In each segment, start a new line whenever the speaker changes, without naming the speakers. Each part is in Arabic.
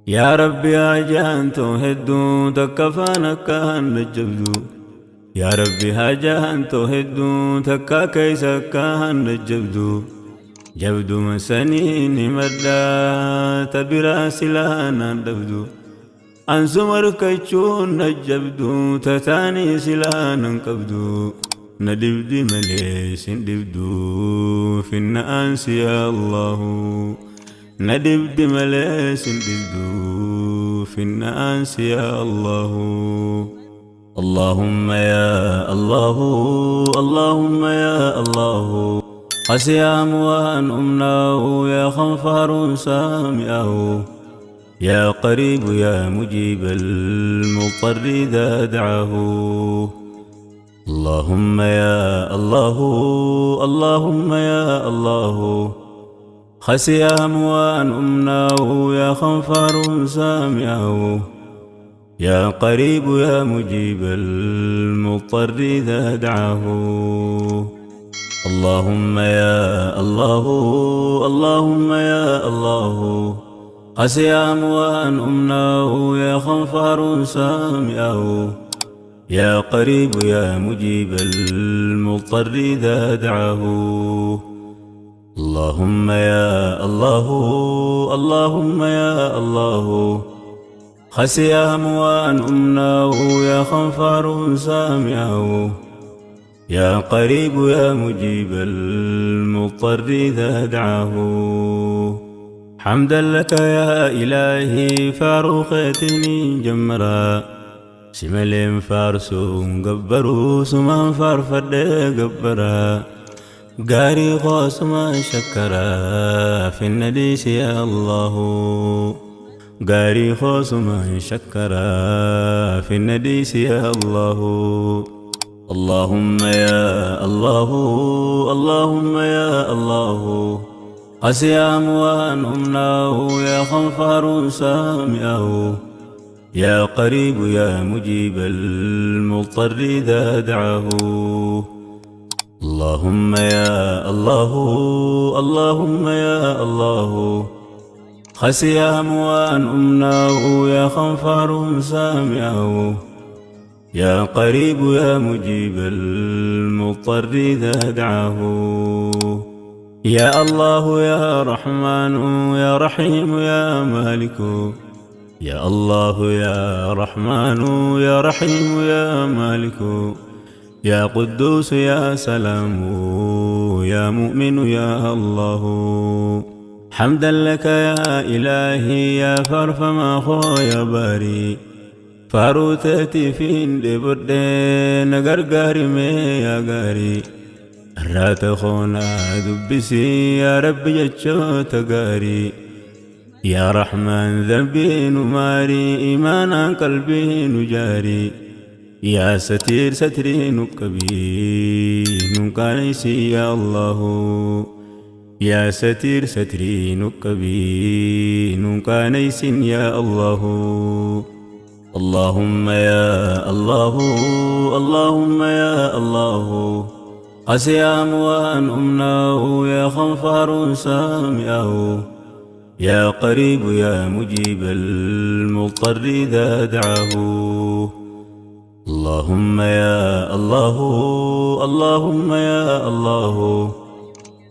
يا ربي هاجانتو هدو تكفانا كان نجبدو يا ربي هاجانتو هدو تكا كيسا كان نجبدو جبدو مسنيني مدى تبرا سلانا دبدو أنسمر كيشون نجبدو تتاني سلانا كبدو ندبدي مليس ندبدو في الناس يا الله ندب ملاس دبدو في الناس يا الله. اللهم يا الله اللهم يا الله قسيام وان أمناه يا خنفر سامعه يا قريب يا مجيب المضطر إذا دعاه. اللهم يا الله اللهم يا الله خسيام وان أمناه يا خنفر سامعه يا قريب يا مجيب المضطر إذا دعاه. اللهم يا الله اللهم يا الله خسيام وان أمناه يا خنفر سامعه يا قريب يا مجيب المضطر إذا دعاه. اللهم يا الله اللهم يا الله خسيام وان أمناه يا خنفر سامعه يا قريب يا مجيب المضطر إذا دعاه. حمدا لك يا إلهي فاروختني جمرا سملين فارسو قبرو سمان فارفد قبرا قاري غوص ما شكرا في النديس يا الله قاري غوص ما شكرا في النديس يا الله. اللهم يا الله اللهم يا الله قسيام وان أمناه يا خنفر سامعه يا قريب يا مجيب المضطر إذا دعاه. اللهم يا الله اللهم يا الله خسيام وان أمناه يا خنفر سامعه يا قريب يا مجيب المضطر إذا دعاه. يا الله يا رحمن يا رحيم يا مالك يا الله يا رحمن يا رحيم يا مالك يا قدوس يا سلام يا مؤمن يا الله. حمدا لك يا إلهي يا فرف ما خويا باري فاروتتي فين دبردين غرغاري مي يا غاري رات خونا دبسي يا رب جتشو تغاري يا رحمن ذنبي نماري إيمانا قلبي نجاري يا ستير ستري نكبي نكاليسي يا الله يا ستير ستري نكبي نكاليسي يا الله. اللهم يا الله اللهم يا الله قسيام وان أمناه يا خنفر سامعه يا قريب يا مجيب المضطر إذا دعاه. اللهم يا الله اللهم يا الله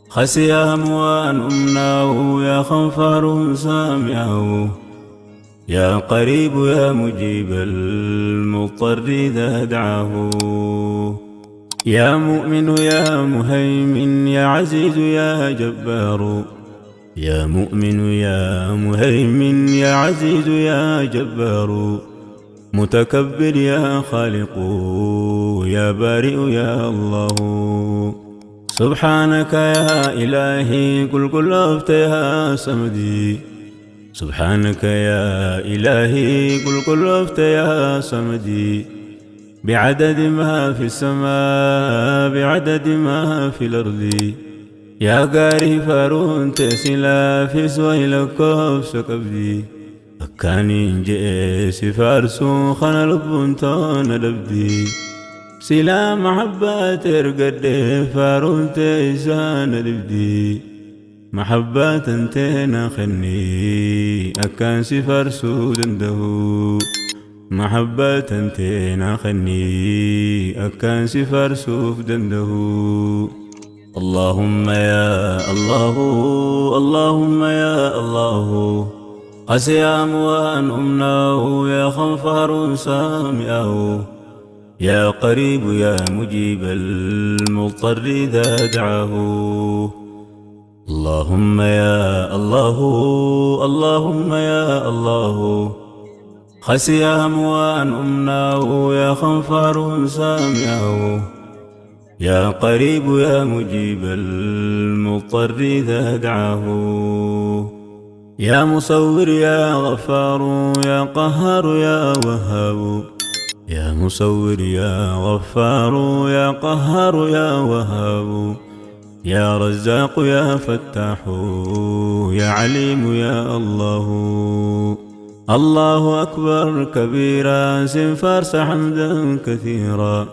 خسيام وان أمناه يا خنفر سامعه يا قريب يا مجيب المضطر إذا دعاه. يا مؤمن يا مهيمن يا عزيز يا جبار يا مؤمن يا مهيمن يا عزيز يا جبار متكبر يا خالق يا بارئ يا الله. سبحانك يا إلهي قل قلبت يا سمدي سبحانك يا إلهي قل قلبت يا سمدي بعدد ما في السماء بعدد ما في الأرض يا قاري فارون تسلا في سويل كوفس كبدي أكاني جيس فارسو خنا لبنتون لبدي سلا محبة ترقد فارون تيسان لبدي محبات تينا خني أكان سفر سودنده محبات تينا خني أكان سفر سودنده اللهم يا الله اللهم يا الله قسيام وأن أمناه يا خنفر سامعه يا قريب يا مجيب المضطر إذا دعاه اللهم يا الله اللهم يا الله خسيام وأن أمناه يا خنفر سامعه يا قريب يا مجيب المضطر إذا دعاه يا مصور يا غفار يا قهار يا وهاب يا مصور يا غفار يا قهار يا وهاب يا رزاق يا فتاح يا عليم يا الله الله أكبر كبيرا سنفارس حمدا كثيرا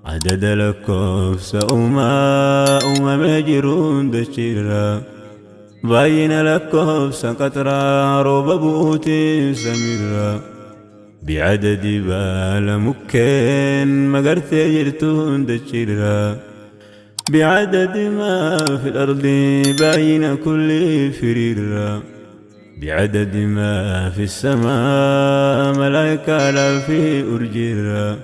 عدد لكوفس أمم مجرون دشيرا باين لكوفس قطرا روب بوتي سميرا بعدد بال مكين مقرت جرتون دشيرا بعدد ما في الأرض باين كل فريرا بعدد ما في السماء ملائكة لا في أرجيرا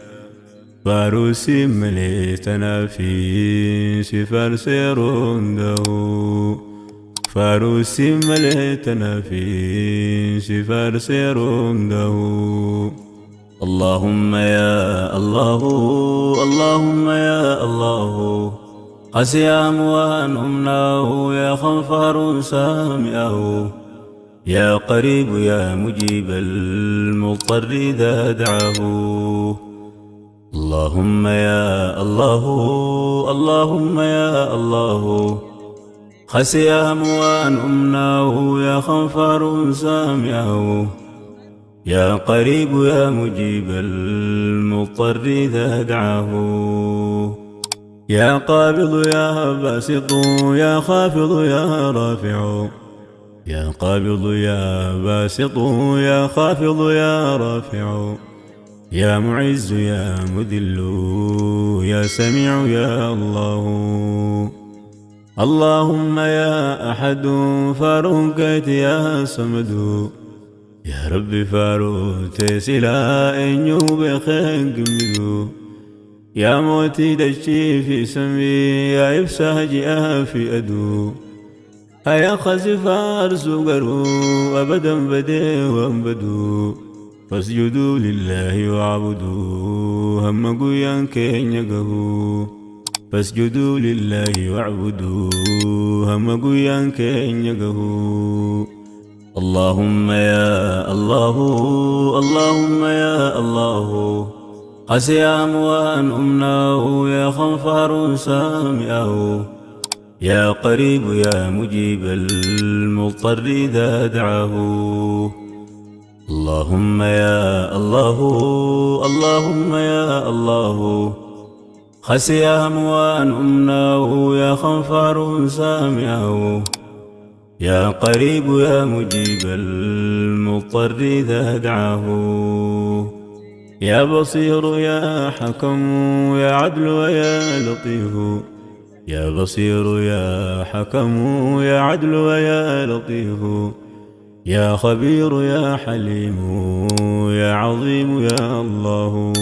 فاروسي مليتنا في سفر سيرون دهو فاروسي مليتنا في سفر سيرون دهو اللهم يا الله اللهم يا الله قسيام وأن أمناه يا خنفر سامعه يا قريب يا مجيب المضطر إذا دعاه اللهم يا الله اللهم يا الله خسيام وأن أمناه يا خنفر سامعه يا قريب يا مجيب المضطر إذا دعاه يا قابض يا باسط يا خافض يا رافع يا قابض يا باسط يا خافض يا رافع يا معز يا مذل يا سميع يا الله اللهم يا أحد فاروقت يا صمد يا رب فاروت سلا إنيو بخير قمدو يا موتي دشي في سمي يا إفساج في أدو هيا خزف أرزقرو أبدا بدي وأنبدو فاسجدوا لله واعبدوا هم قيان كين يقهو فاسجدوا لله واعبدوا هم قيان كين يقهو اللهم يا الله اللهم يا الله قسيام وأن أمناه يا خنفر سامعه يا قريب يا مجيب المضطر إذا دعاه اللهم يا الله اللهم يا الله خسيام وأن أمناه يا خنفر سامعه يا قريب يا مجيب المضطر إذا دعاه يا بصير يا حكم يا عدل ويا لطيف يا بصير يا حكم يا عدل ويا لطيف يا خبير يا حليم يا عظيم يا الله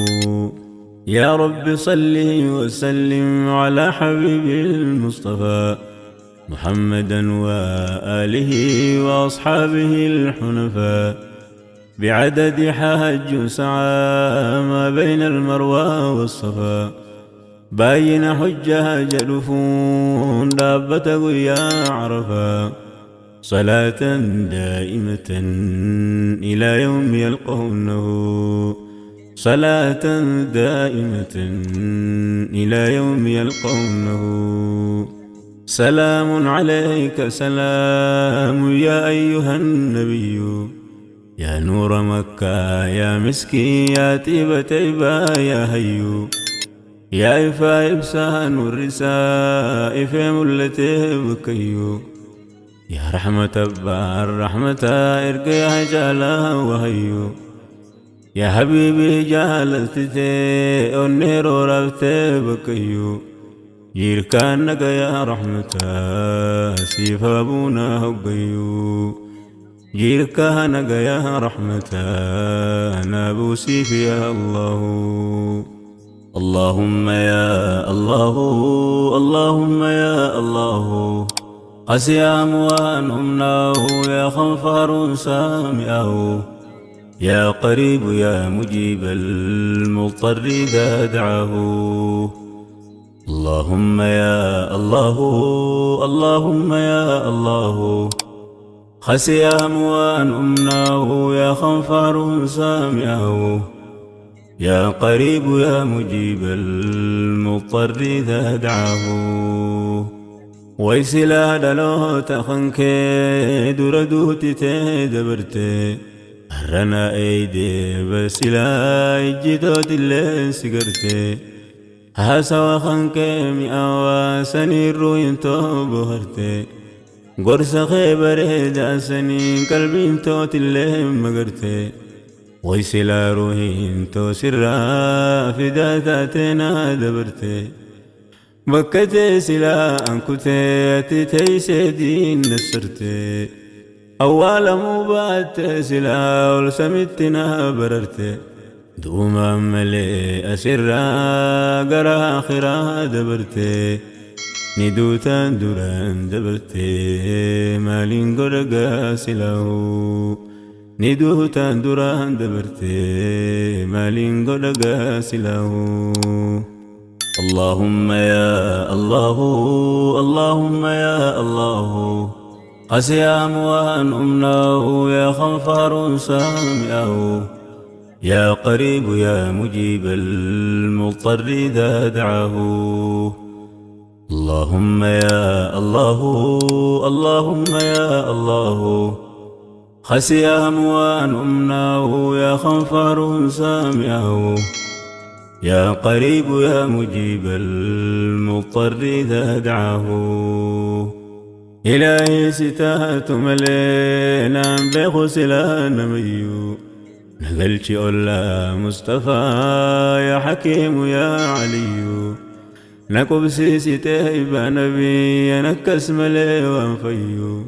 يا رب صل وسلم على حبيب المصطفى محمدا وآله وأصحابه الحنفاء بعدد حج سعى ما بين المروى والصفا باين حجها جلفون دابة يا عرفا صلاة دائمة إلى يوم يلقونه صلاة دائمة إلى يوم يلقونه سلام عليك سلام يا أيها النبي يا نور مكة يا مسكي يا طيبة طيبة يا هيو يا إفا إبسان والرساء في ملته بكيو يا رحمة بار رحمة إرقى يا جالا وهيو يا حبيبي جالتتي ونيرو رفتي بكيو يركانك يا رحمة سيف أبونا هقيو يركانك يا رحمة نابو سيف يا الله اللهم يا الله اللهم يا الله قسي أموانهم يا خنفر سامعه يا قريب يا مجيب المضطر إذا دعاه اللهم يا الله اللهم يا الله خسي أموان أمناه يا خنفر سامعه يا قريب يا مجيب المضطر إذا دعاه ويسلا دلو تخنك دردوت تدبرت رنا ايدي بسلا اجدوت اللي سقرت هاسا خنك مئوا سني روين بهرت قرص خيبر داسني قلبي توت اللي مقرت ويسلا روين تو سرا في داتاتنا دبرت بكتي سلا أنكتي تيسي دين نسرتي أول مبات سلا ولسمتنا بررتي دوما ملي أسرا قرا آخرا دبرتي ندوتا دران دبرتي مالين قرقا سلاو ندوتا دران دبرتي مالين قرقا سلاو اللهم يا الله اللهم يا الله قسي أموان أمناه يا خنفر سامعه يا قريب يا مجيب المضطر إذا دعاه اللهم يا الله اللهم يا الله خسي أموان أمناه يا خنفر سامعه يا قريب يا مجيب المضطر إذا دعاه إلهي ستات ملينا بغسلا نميو نقلت أولا مصطفى يا حكيم يا علي نكب سيسي تهيبا نبي نكس ملي وانفيو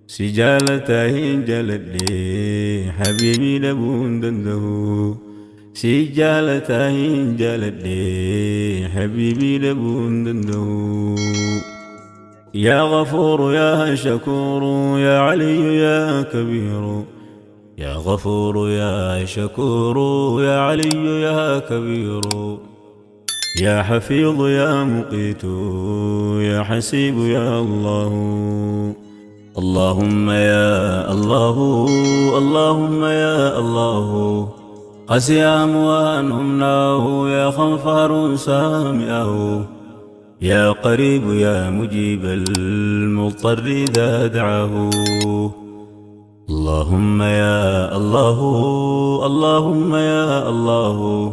سجالتاهين جلدي حبيبي لبون دنده سجالتاهين جلدي حبيبي لبون دنده يا غفور يا شكور يا علي يا كبير يا غفور يا شكور يا علي يا كبير يا حفيظ يا مقيت يا حسيب يا الله اللهم يا الله اللهم يا الله قسي أموان أمناه يا خنفر سامعه يا قريب يا مجيب المضطر إذا دعاه اللهم يا الله اللهم يا الله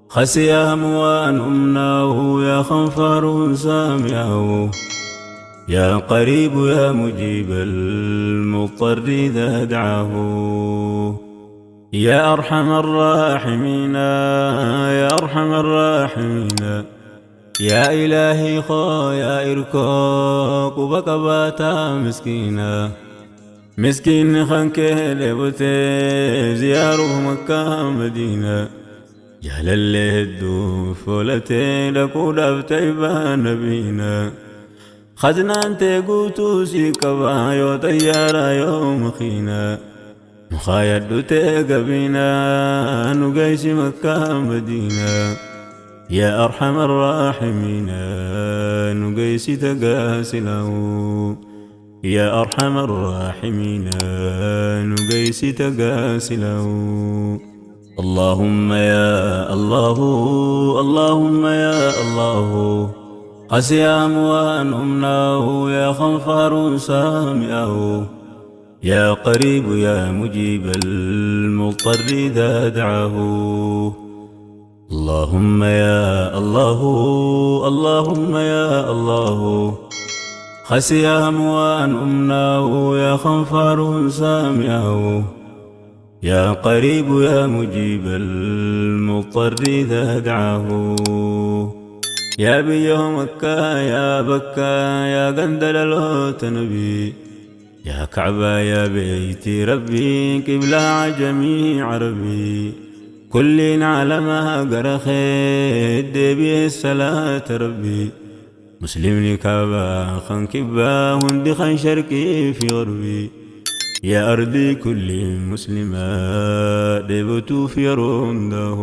خسي أموان أمناه يا خنفر سامعه يا قريب يا مجيب المضطر إذا دعاه يا أرحم الراحمين يا أرحم الراحمين يا إلهي يا إركوك وبكباتا مسكينا مسكين خانك لبتي زياره مكة مدينة جهل اللي هدو فولتي لكو دفتي نبينا خزنا انت قوتو سيكبا يو طيارا يوم خينا مخايدو تيقبينا نقايس مكة مدينة يا أرحم الراحمين نقيس تقاسله يا أرحم الراحمين نقيس تقاسله اللهم يا الله اللهم يا الله قسي أموان أمناه يا خنفر سامعه يا قريب يا مجيب المضطر إذا دعاه اللهم يا الله اللهم يا الله خسي أموان أمناه يا خنفر سامعه يا قريب يا مجيب المضطر إذا دعاه يا بيه مكة يا بكا يا قندل الهوت نبي يا كعبة يا بيتي ربي قبلة جميع عربي كل علمها قرخيد به الصلاة ربي مسلم كعبة خن كبا هندي خن شرقي في غربي يا أرضي كل مسلمة دبتو في رونده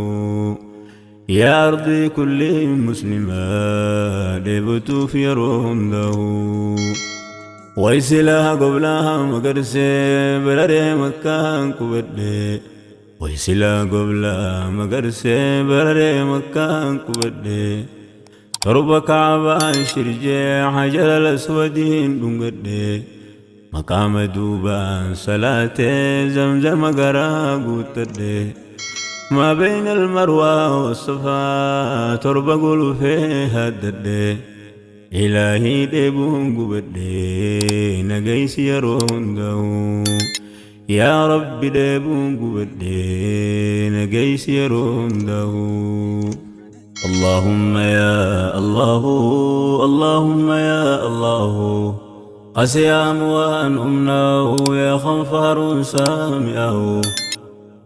يا أرضي كل مسلمة دبتو في رونده ويسلها قبلها مقرسي برري مكان كبدي ويسلها قبلها مقرسي برري مكان كبدي رب كعبة شرجي حجر الأسودين دنقدي مقام دوبان صلاة زمزم قرا قتدي ما بين المروة والصفا ترب قلو فيها الددي إلهي ديبون قبدي نقيس يرون دو يا رب ديبون قبدي نقيس يرون دو اللهم يا الله اللهم يا الله قسي أموان أمناه يا خنفر سامعه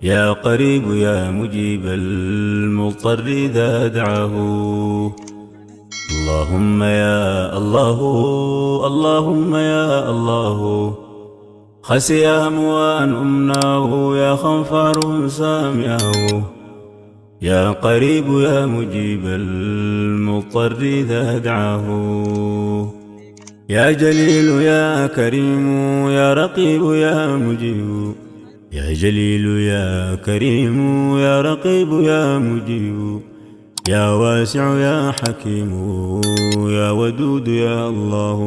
يا قريب يا مجيب المضطر إذا دعاه اللهم يا الله اللهم يا الله خسي أموان أمناه يا خنفر سامعه يا قريب يا مجيب المضطر إذا دعاه يا جليل يا كريم يا رقيب يا مجيب يا جليل يا كريم يا رقيب يا مجيب يا واسع يا حكيم يا ودود يا الله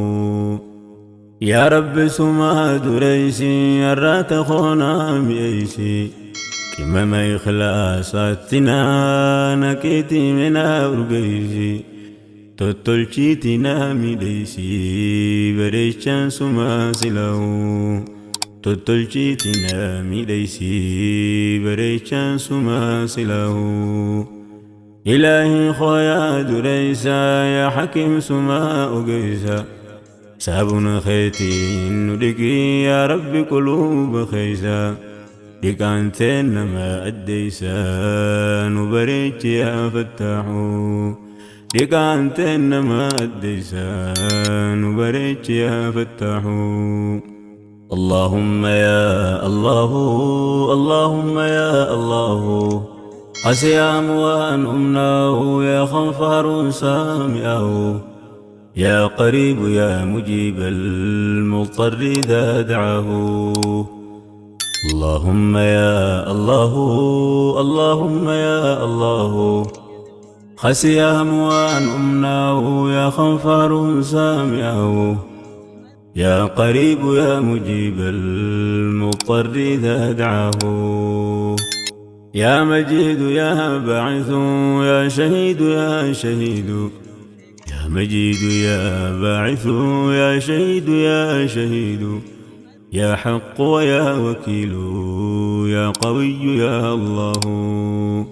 يا رب سماد ريسي الرات خونا ميسي كما ما إخلاصاتنا نكيتي من أرقيسي تطلشيتنا ميديسي بريشان سما سلاو تطلشيتنا ميديسي بريشان سما سلاو إلهي خويا دريسا يا حكيم سما أقيسا سابنا خيتي ندقي يا رب قلوب خيسا ديكانتين ما أديسا نبريك يا فتاحو ديكانتين ما أديسا نبريك يا فتاحو اللهم يا الله اللهم يا الله قسي أموان أمناه يا خنفر سامعه يا قريب يا مجيب المضطر إذا دعاه اللهم يا الله اللهم يا الله خسي أموان أمناه يا خنفر سامعه يا قريب يا مجيب المضطر إذا دعاه يا مجيد يا باعث يا شهيد يا شهيد يا مجيد يا باعث يا شهيد يا شهيد يا حق ويا وكيل يا قوي يا الله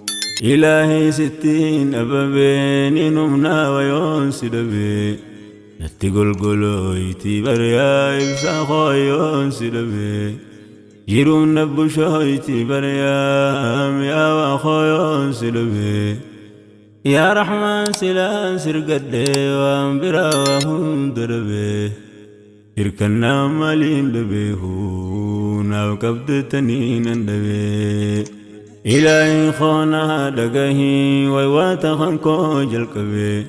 إلهي 60 أبابين نمنا ويونسد بي نتقل قلويتي بريا إبسا خويونسد بي جيرون نبو شويتي بريام يا وخويونسد بي يا رحمن سلان سرقدي وانبرا وهم دربي إركنا مالين دبيهو وكبد تنين دبي إلهي خونا دقهي ويواتا كوجل كبي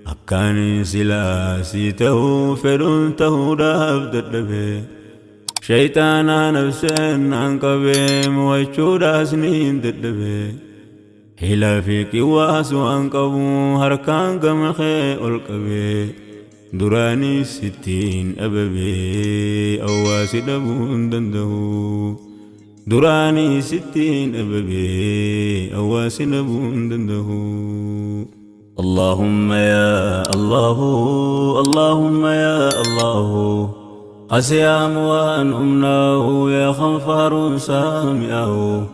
أكاني سلاسيته فرنته دابد دبي شيطانا نفسين عنكبي موجودا سنين دبي هلا فيك واسو عنكبو هركان قمخي الكبي دراني 60 أبابي أواسي دبون دندهو دراني 60 أبابي أواسي دبون دندهو اللهم يا الله، اللهم يا الله، قسيام وأن أمناه يا خنفر سامعه،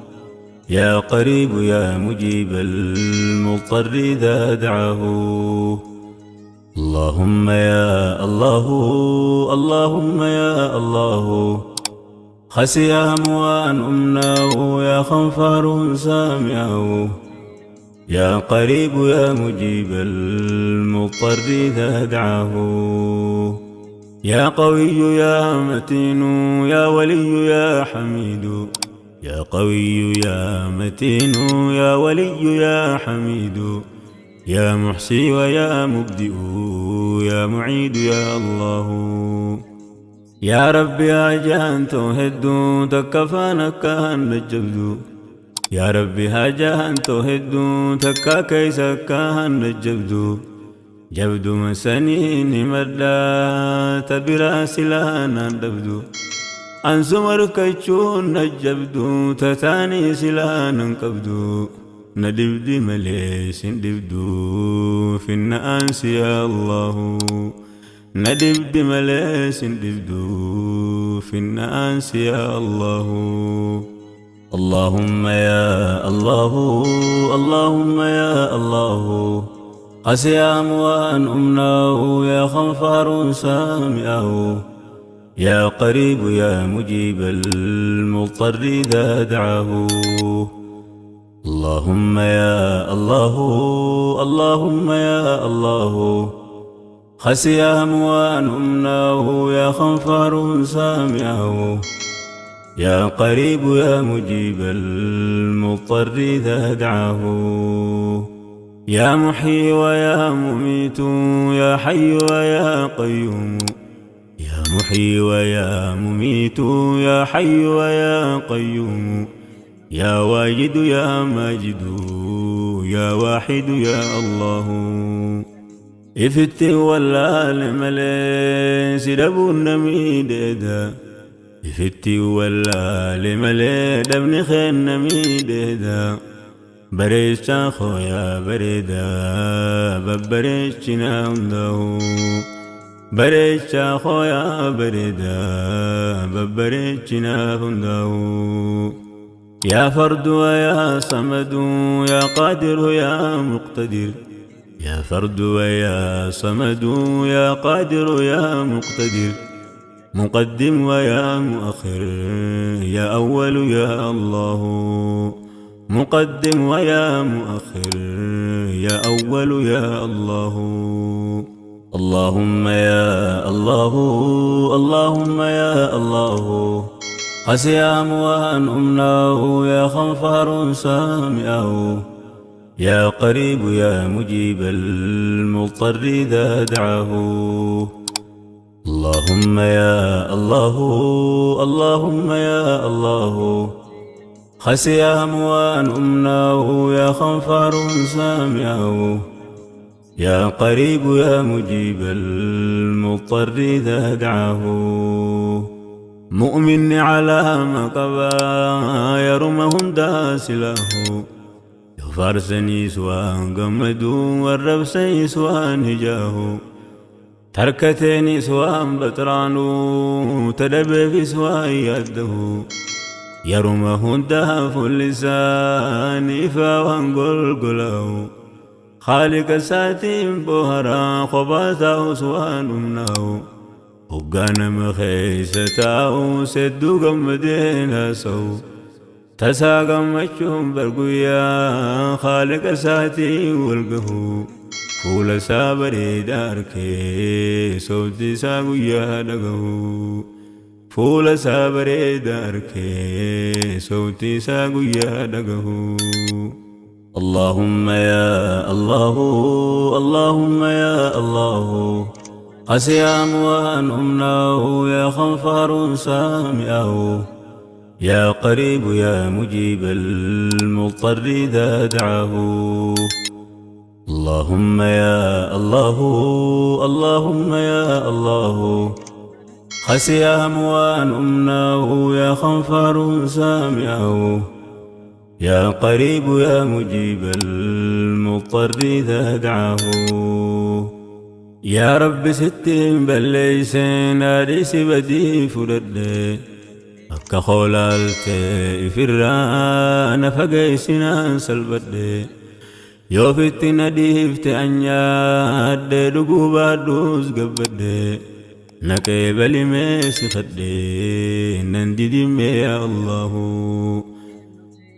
يا قريب يا مجيب المضطر إذا دعاه. اللهم يا الله، اللهم يا الله، خسيام وأن أمناه يا خنفر سامعه، يا قريب يا مجيب المضطر إذا دعاه. يا قوي يا متين يا ولي يا حميد، يا قوي يا متين يا ولي يا حميد، يا محصي ويا مبدئ يا معيد يا الله. يا ربي هاجان توهد تكفانك النجبد، يا ربي هاجان توهد تكا كيسك النجبد، جبد مسنين مدى تبرا سلانا دبدو، أنسمر كيشون نجبدو تتاني سلانا قبدو، ندبد مليس دبدو في الناس يا الله، ندبد مليس دبدو في الناس يا الله. اللهم يا الله، اللهم يا الله، قسيام وأن أمناه يا خنفر سامعه، يا قريب يا مجيب المضطر إذا دعاه. اللهم يا الله، اللهم يا الله، خسيام وأن أمناه يا خنفر سامعه، يا قريب يا مجيب المضطر إذا دعاه. يا محيي ويا مميت يا حي ويا قيوم، يا محيي ويا مميت يا حي ويا قيوم، يا واجد يا ماجد يا واحد يا الله. إفتي ولا لملي سدبو النميددا، إفتي ولا لملي دبن خين نميددا، بريشا خويا بريدا ببريشنا عنده، بريشا خويا بريدا ببريشنا عنده. يا فرد ويا صمد يا قادر يا مقتدر، يا فرد ويا صمد يا قادر يا مقتدر، مقدم ويا مؤخر يا أول يا الله، مقدم ويا مؤخر يا أول يا الله. اللهم يا الله، اللهم يا الله، قسيام وأن أمناه يا خنفر سامعه، يا قريب يا مجيب المضطر إذا دعاه. اللهم يا الله، اللهم يا الله، خسيام وأن أمناه يا خنفر سامعه، يا قريب يا مجيب المضطر إذا دعاه. مؤمن على ما قبا يرمهم داسله، يفارسني سوان قمدو والرب سيسوان هجاه، تركتني سوان بطرانو تدب في سوان يده، يرمه الدهف اللسان فوان قلقله، خالق ساتين بوهرا خباثه سوان منه، وقانا مخيستاو سدو قمدين سو، تساقم مجهم برقويا خالق ساتي والقهو، فول سابري داركي صوتي ساقويا دقهو، فول سابري داركي صوتي ساقويا دقهو. اللهم يا الله، اللهم يا الله، قسيام وأن أمناه يا خنفر سامعه، يا قريب يا مجيب المضطر إذا دعاه. اللهم يا الله، اللهم يا الله، خسيام وأن أمناه يا خنفر سامعه، يا قريب يا مجيب المضطر إذا دعاه. يا رب ستين بليسين أريس بدي فرد أكا خولالتي فران فقيسنا سلبد يوفت نديفت أنياد دقوبا دوز قبد نكي بلميس خدي نندي يا الله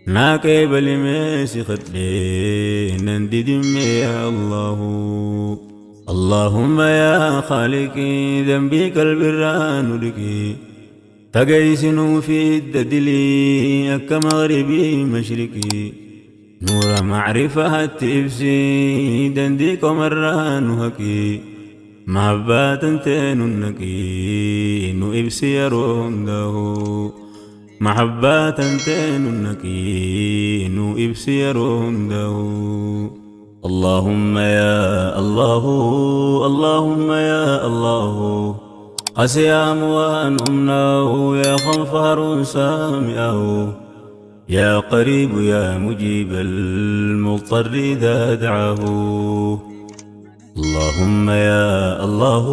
نكي بلميس خدي نندي يا الله. اللهم يا خالقي ذنبي كالبران لكي تقيسن في الددلي أك مغربي مشرقي نور معرفة تبسي دنديك مران هكي محبات تننكي نو إبسي يرون دهو محبات تننكي نو إبسي يرون دهو. اللهم يا الله اللهم يا الله قسيام وأن أمناه يا خنفر سامعه يا قريب يا مجيب المضطر إذا دعاه. اللهم يا الله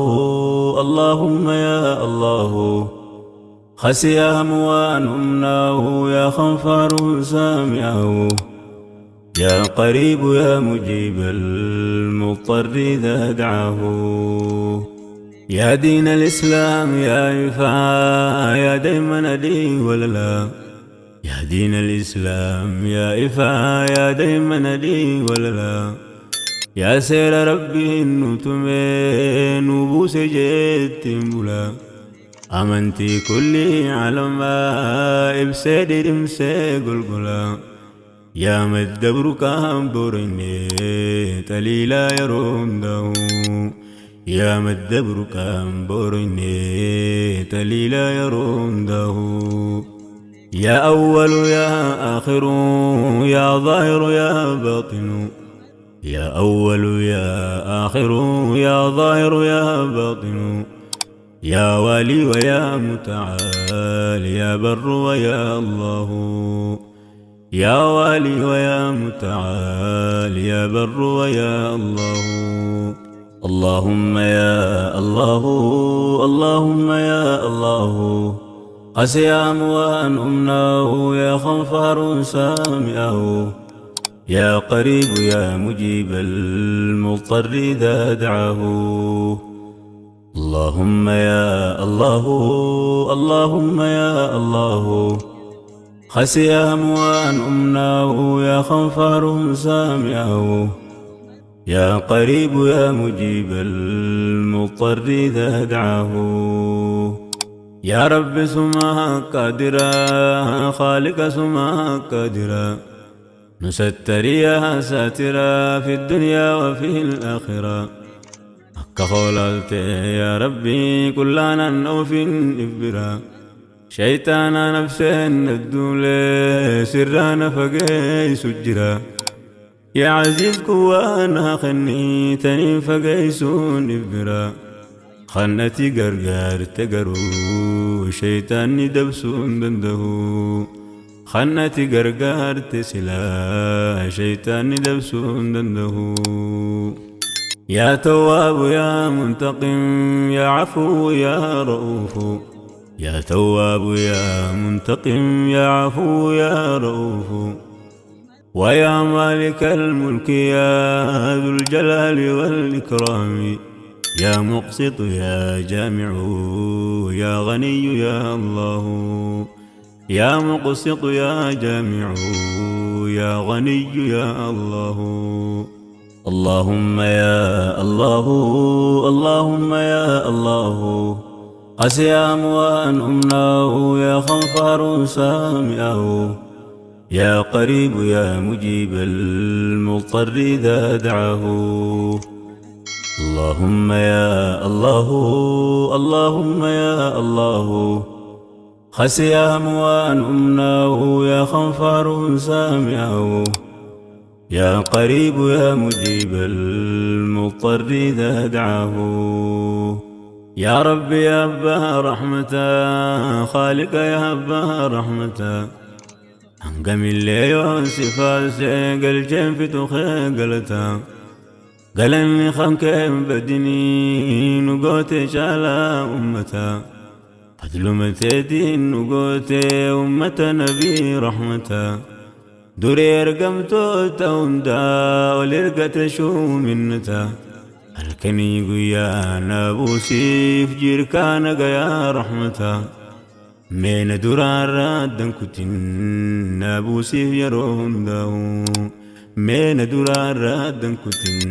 اللهم يا الله قسيام وأن أمناه يا خنفر سامعه يا قريب يا مجيب المضطر إذا دعاه. يا دين الإسلام يا إفعى يا دايما لي وللا يا دين الإسلام يا إفعى يا دايما لي وللا يا سير ربي النتمين وبوس جيت بلا أمنتي كلي على ما إبساد رمسي قلقلا يا مدبر كام بوريني تليلا يروم داو يا مدبر كام بوريني تليلا يروم داو. يا أول يا آخر يا ظاهر يا باطن يا أول يا آخر يا ظاهر يا باطن يا والي ويا متعال يا بر ويا الله يا والي ويا متعال يا بر ويا الله. اللهم يا الله اللهم يا الله قسيام وأن أمناه يا خنفر سامعه يا قريب يا مجيب المضطر إذا دعاه. اللهم يا الله اللهم يا الله قسيام وأن أمناه يا خنفر سامعه يا قريب يا مجيب المضطر إذا دعاه. يا رب سماك قادرا خالق سماك قادرا نستر يا ساترا في الدنيا وفي الآخرة كخولالت يا ربي كلنا نوفي إفبرا شيطانا نفسين الدولة سرانا فقاي سجرا يا عزيز كوانا خني تنين فقاي سون إفبرا خنتي قرقار تقرو شيطاني دبسون دندهو خنتي قرقار تسلا شيطاني دبسون دندهو. يا تواب يا منتقم يا عفو يا رؤوف يا تواب يا منتقم يا عفو يا رؤوف ويا مالك الملك يا ذو الجلال والإكرام يا مقسط يا جامع يا غني يا الله يا مقسط يا جامع يا غني يا الله. اللهم يا الله اللهم يا الله قسيام وأن أمناه يا خنفر سامعه يا قريب يا مجيب المضطر إذا دعاه. اللهم يا الله اللهم يا الله قسيام وأن أمناه يا خنفر سامعه يا قريب يا مجيب المضطر إذا دعاه. يا رب يا أبا رحمة خالق يا أبا رحمة أنقم اللي صفات قل جنف تخي قلتا قلني خمك بدني نقوتي على أمتا فضل متدين نقوتي أمة نبي رحمتا دوري رقمتو توندا ولرقت شو منتا الكني قويا نابوسي فجير كان قيا رحمتا من درار ردن كتن نابوسي يرون داو من درار ردن كتن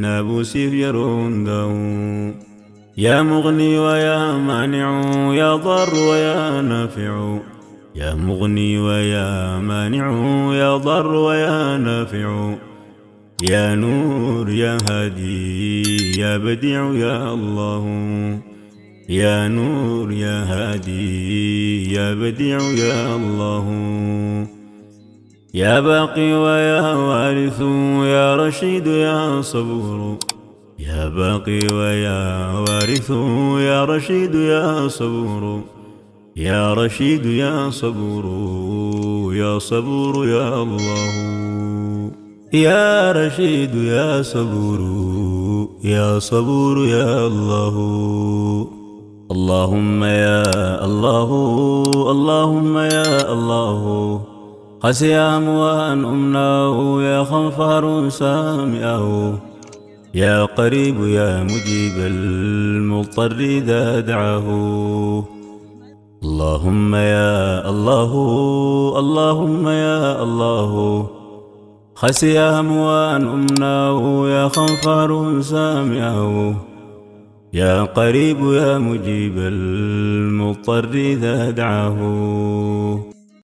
نابوسي يرون داو يا مغني ويا مانع يا ضر ويا نافع يا مغني ويا مانع يا ضر ويا نافع يا نور يا هادي يا بديع يا الله يا نور يا هادي يا بديع يا الله يا باقي ويا وارث يا رشيد يا صبور يا باقي ويا وارث يا رشيد يا صبور يا رشيد يا صبور يا صبور يا الله يا رشيد يا صبور يا صبور يا الله اللهم يا الله اللهم يا الله قسيام وان أمناه يا خنفر سامعه يا قريب يا مجيب المضطر إذا دعاه اللهم يا الله اللهم يا الله خسيام وان أمناه يا خنفر سامعه يا قريب يا مجيب المضطر إذا دعاه